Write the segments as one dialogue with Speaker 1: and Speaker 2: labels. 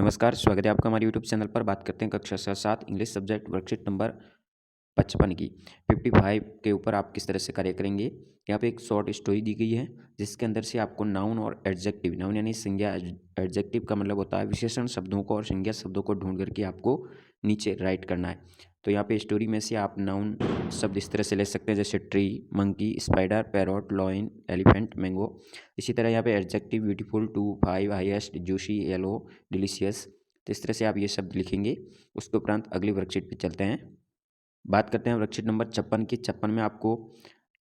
Speaker 1: नमस्कार, स्वागत है आपका हमारे यूट्यूब चैनल पर। बात करते हैं कक्षा 7 इंग्लिश सब्जेक्ट वर्कशीट नंबर 55 की 55 के ऊपर आप किस तरह से कार्य करेंगे। यहाँ पे एक शॉर्ट स्टोरी दी गई है जिसके अंदर से आपको नाउन और एडजेक्टिव, नाउन यानी संज्ञा, एडजेक्टिव का मतलब होता है विशेषण शब्दों को और संज्ञा शब्दों को ढूंढ करके आपको नीचे राइट करना है। तो यहाँ पे स्टोरी में से आप नाउन शब्द इस तरह से ले सकते हैं जैसे tree, monkey, spider, parrot, lion, elephant, mango. इसी तरह यहाँ पे adjective beautiful, two, five, highest, juicy, yellow, delicious. तो इस तरह से आप ये शब्द लिखेंगे। उसके उपरांत अगली वर्कशीट पे चलते हैं। बात करते हैं वर्कशीट नंबर 56 की। 56 में आपको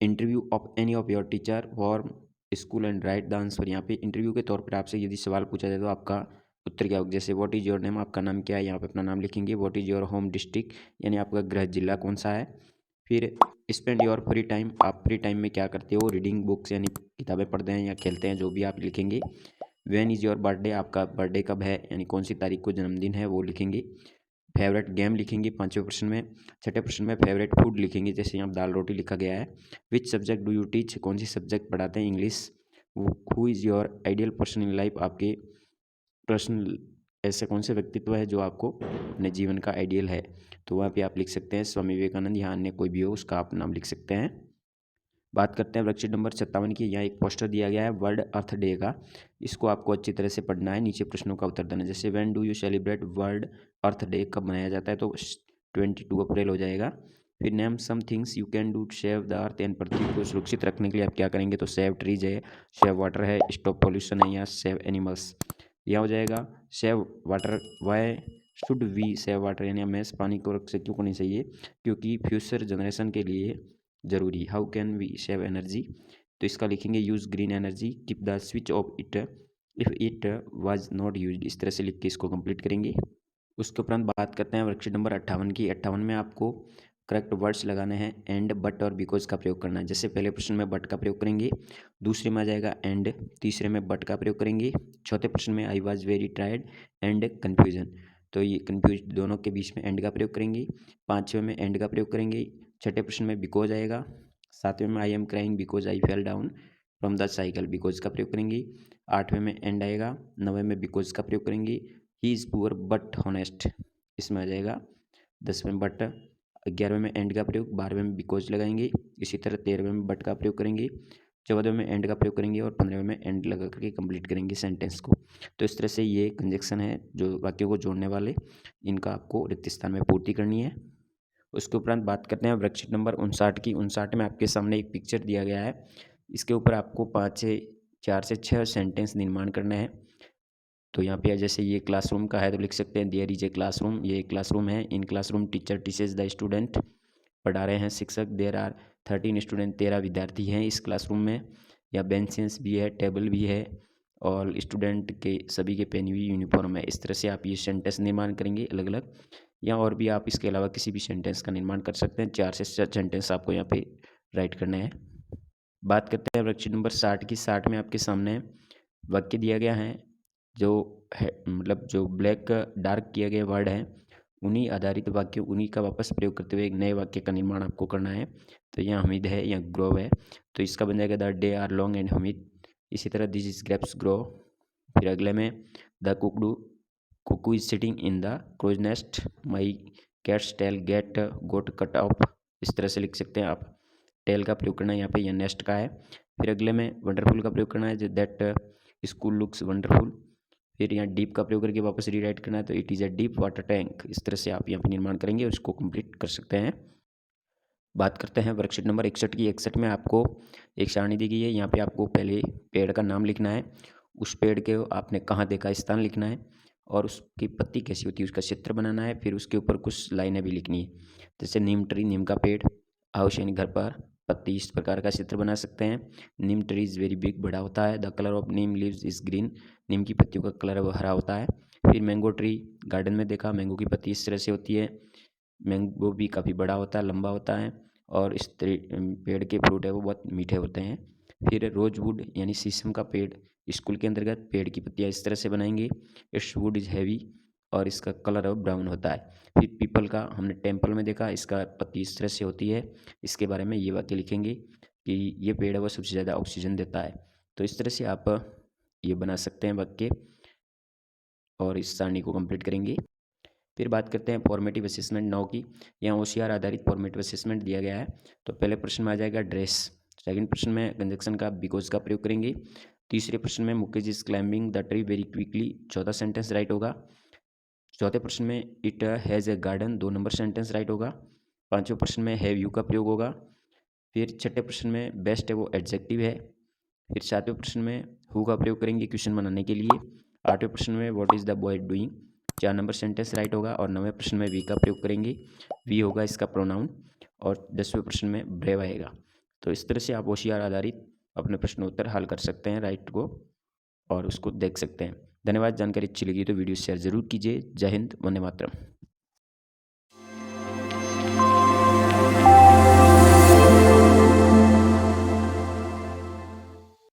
Speaker 1: interview of any of your teacher for school and right the answer. यहाँ पे इंटरव्यू के तौर पर आपसे यदि सवाल पूछा जाए तो आपका उत्तर क्या होगा। जैसे व्हाट इज़ योर नेम, आपका नाम क्या है, यहाँ पे अपना नाम लिखेंगे। What is your home district, यानी आपका गृह जिला कौन सा है। फिर स्पेंड योर फ्री टाइम, आप फ्री टाइम में क्या करते हो। रीडिंग बुक्स, यानी किताबें पढ़ते हैं या खेलते हैं, जो भी आप लिखेंगे। व्हेन इज़ योर बर्थडे, आपका बर्थडे कब है, यानी कौन सी तारीख को जन्मदिन है वो लिखेंगे। फेवरेट गेम लिखेंगे 5वें प्रश्न में। 6ठे प्रश्न में फेवरेट फूड लिखेंगे, जैसे यहाँ दाल रोटी लिखा गया है। Which subject do you teach, कौन सी सब्जेक्ट पढ़ाते हैं, English. Who is your ideal person in life, आपके प्रश्न ऐसे कौन से व्यक्तित्व है जो आपको अपने जीवन का आइडियल है। तो वहाँ पे आप लिख सकते हैं स्वामी विवेकानंद, यहाँ अन्य कोई भी हो उसका आप नाम लिख सकते हैं। बात करते हैं वर्कशीट नंबर 57 की। यहाँ एक पोस्टर दिया गया है वर्ल्ड अर्थ डे का। इसको आपको अच्छी तरह से पढ़ना है, नीचे प्रश्नों का उत्तर देना। जैसे when do you celebrate world earth day, कब मनाया जाता है, तो 22 अप्रैल हो जाएगा। फिर name some things you can do to save the earth, and पृथ्वी को सुरक्षित रखने के लिए आप क्या करेंगे। तो सेव ट्रीज है, सेव वाटर है, स्टॉप पॉल्यूशन है, या सेव एनिमल्स। यह हो जाएगा save water. Why should we save water, यानी हमें इस पानी को रख से क्यों करनी चाहिए, क्योंकि फ्यूचर जनरेशन के लिए जरूरी। How can we save energy, तो इसका लिखेंगे use green energy, keep the switch off it if it was not use. इस तरह से लिख के इसको कंप्लीट करेंगे। उसके उपरांत बात करते हैं वर्कशीट नंबर 58 की। 58 में आपको करेक्ट वर्ड्स लगाने हैं। एंड, बट और बिकॉज का प्रयोग करना है। जैसे पहले प्रश्न में बट का प्रयोग करेंगे, दूसरे में आ जाएगा एंड, तीसरे में बट का प्रयोग करेंगे, चौथे प्रश्न में I was very tired and confusion, तो ये कन्फ्यूज दोनों के बीच में एंड का प्रयोग करेंगे। पाँचवें में एंड का प्रयोग करेंगे। छठे प्रश्न में बिकॉज आएगा। सातवें में I am crying because I fell down from the cycle, because का प्रयोग करेंगे। आठवें में एंड आएगा। नौवें में बिकॉज का प्रयोग करेंगे। He is poor but honest, इसमें आ जाएगा। 10वें बट। 11वें में एंड का प्रयोग, 12वें में बिकॉज लगाएंगे। इसी तरह 13वें में बट का प्रयोग करेंगे। 14वें में एंड का प्रयोग करेंगे और 15वें में एंड लगा करके कंप्लीट करेंगे सेंटेंस को। तो इस तरह से ये कंजक्शन है जो वाक्यों को जोड़ने वाले, इनका आपको रिक्त स्थान में पूर्ति करनी है। उसके उपरांत बात करते हैं वर्कशीट नंबर 59 की। 59 में आपके सामने एक पिक्चर दिया गया है। इसके ऊपर आपको 4 से 6 सेंटेंस निर्माण करना है। तो यहाँ पे जैसे ये क्लासरूम का है तो लिख सकते हैं देयर इज ए क्लासरूम, ये क्लासरूम है। In classroom teacher teaches the student, पढ़ा रहे हैं शिक्षक। देयर आर 13 स्टूडेंट, 13 विद्यार्थी हैं इस क्लासरूम में। या बेंचेस भी है, टेबल भी है, और स्टूडेंट के सभी के पहनी हुई यूनिफॉर्म है। इस तरह से आप ये सेंटेंस निर्माण करेंगे अलग अलग, या और भी आप इसके अलावा किसी भी सेंटेंस का निर्माण कर सकते हैं। 4 से 7 सेंटेंस आपको यहाँ पे राइट करने हैं। बात करते हैं वर्कशीट नंबर 60 की। 60 में आपके सामने वाक्य दिया गया है, जो है मतलब जो ब्लैक डार्क किया गया वर्ड है, उन्हीं आधारित वाक्य, उन्हीं का वापस प्रयोग करते हुए एक नए वाक्य का निर्माण आपको करना है। तो यहाँ हमीद है, यहाँ ग्रोव है, तो इसका बन जाएगा the day are long and Hamid. इसी तरह दिस इज ग्रेप्स ग्रो। फिर अगले में the Kuku is sitting in the crows nest, my cats tell gate goat cut off. इस तरह से लिख सकते हैं आप। टेल का प्रयोग करना है यहाँ पे, यह नेस्ट का है। फिर अगले में वंडरफुल का प्रयोग करना है, जो दैट स्कूल लुक्स वंडरफुल। फिर यहाँ डीप का प्रयोग करके वापस रीराइट करना है, तो it is a deep water tank. इस तरह से आप यहाँ पे निर्माण करेंगे और इसको कंप्लीट कर सकते हैं। बात करते हैं वर्कशीट नंबर 61 की। 61 में आपको एक सारणी दी गई है। यहाँ पे आपको पहले पेड़ का नाम लिखना है, उस पेड़ के आपने कहाँ देखा स्थान लिखना है, और उसकी पत्ती कैसी होती है उसका चित्र बनाना है। फिर उसके ऊपर कुछ लाइनें भी लिखनी है, जैसे नीम ट्री, नीम का पेड़, हाउस यानी घर पर, पत्ती, इस प्रकार का चित्र बना सकते हैं। Neem tree is very big, बड़ा होता है। The colour of neem leaves is green, नीम की पत्तियों का कलर वो हरा होता है। फिर मैंगो ट्री, गार्डन में देखा, मैंगो की पत्ती इस तरह से होती है। मैंगो भी काफ़ी बड़ा होता है, लंबा होता है, और इस पेड़ के फ्रूट है वो बहुत मीठे होते हैं। फिर रोजवुड यानी शीशम का पेड़, स्कूल के अंतर्गत पेड़ की पत्तियाँ इस तरह से बनाएंगे। इट्स वुड इज़ हैवी, और इसका कलर अब ब्राउन होता है। फिर पीपल का हमने टेम्पल में देखा, इसका पत्ती इस तरह से होती है। इसके बारे में ये वाक्य लिखेंगे कि ये पेड़ है वो सबसे ज़्यादा ऑक्सीजन देता है। तो इस तरह से आप ये बना सकते हैं वाक्य। और इस सारणी को कंप्लीट करेंगे। फिर बात करते हैं फॉर्मेटिव असेसमेंट 9 की। यहाँ OCR आधारित फॉर्मेटिव असेसमेंट दिया गया है। तो पहले प्रश्न में आ जाएगा ड्रेस, सेकंड प्रश्न में कंजक्शन का बिकॉज का प्रयोग करेंगे, तीसरे प्रश्न में Mukesh is climbing the tree very quickly, चौथा सेंटेंस राइट होगा। चौथे प्रश्न में it has a garden, 2 number sentence right होगा। पाँचवें प्रश्न में हैव यू का प्रयोग होगा। फिर छठे प्रश्न में बेस्ट है वो एडजेक्टिव है। फिर सातवें प्रश्न में हु का प्रयोग करेंगे क्वेश्चन बनाने के लिए। आठवें प्रश्न में what is the boy doing, 4 number sentence right होगा। और 9वें प्रश्न में वी का प्रयोग करेंगे, वी होगा इसका प्रोनाउन। और 10वें प्रश्न में ब्रेव आएगा। तो इस तरह से आप OCR आधारित अपने प्रश्न उत्तर हल कर सकते हैं राइट को, और उसको देख सकते हैं। धन्यवाद। जानकारी अच्छी लगी तो वीडियो शेयर ज़रूर कीजिए। जय हिंद, वंदे मातरम।